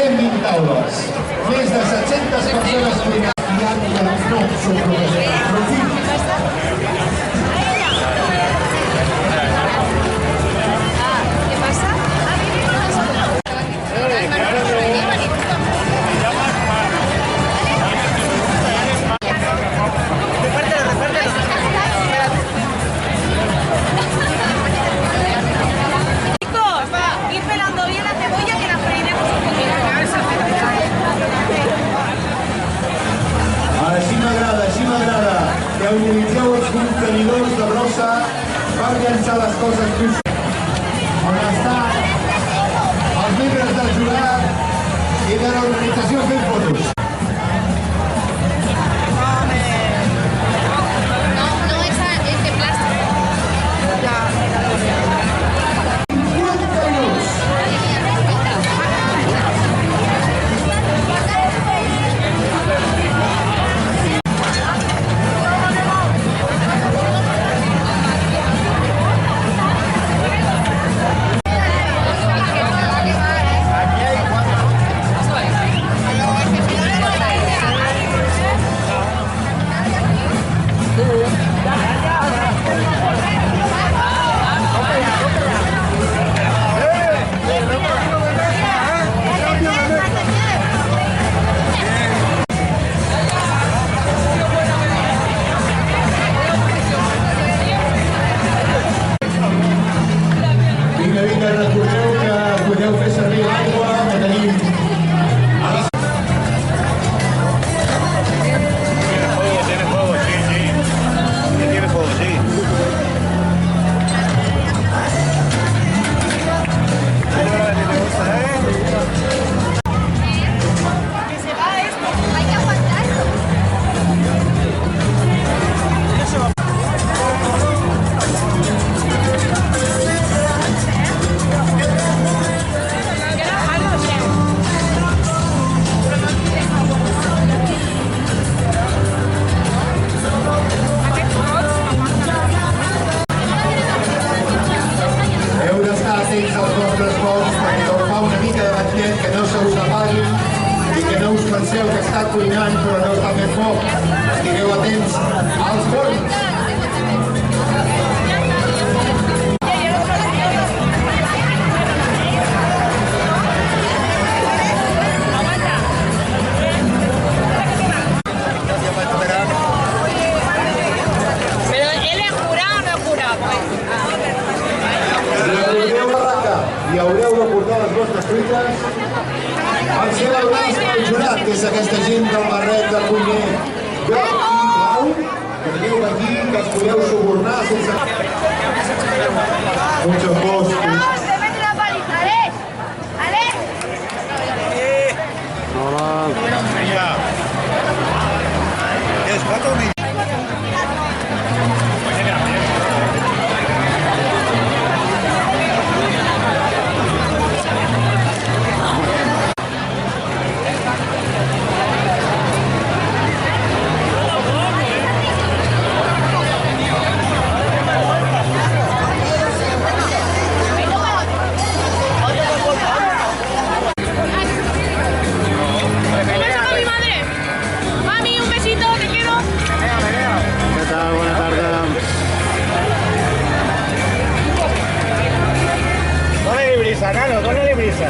120 taules. Més de 700 persones cuinant i no són professionals, però sí. ¿Qué pasa? Així m'agrada que utilitzeu els contenidors de brossa per llançar les coses més on estan els membres del jurat i de l'organització fent fotos. Recordeu que podeu fer servir l'aigua que tenim. Tiene fuego, sí, sí. Tiene fuego, sí. Que se va esto, hay que aguantarlo. Atents als vostres pols perquè us fa una mica de batlet que no se us apaguin i que no us penseu que està cuinant però no està fent foc. Estigueu atents als forns. Pero él es jurado o no es jurado. I haureu de portar les vostres fruites al ser valorats pel jurat, que és aquesta gent del barret de cuiner groc i blau, que veieu aquí, que els podeu subornar sense... Muchos postres. ¡No, se mete la paliza! ¡Ale! ¡Ale! ¿Es 4 o 1? Nano, dónale brisa.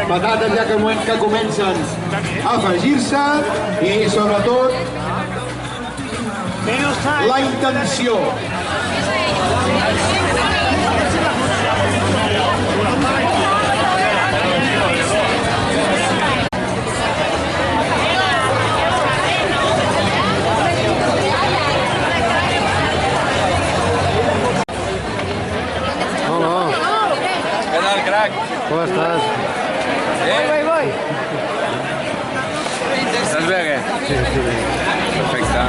Patates ja que comencen a afegir-se i sobretot la intenció. ¿Cómo estás? Voy. ¿Estás bien? Sí. Perfecto.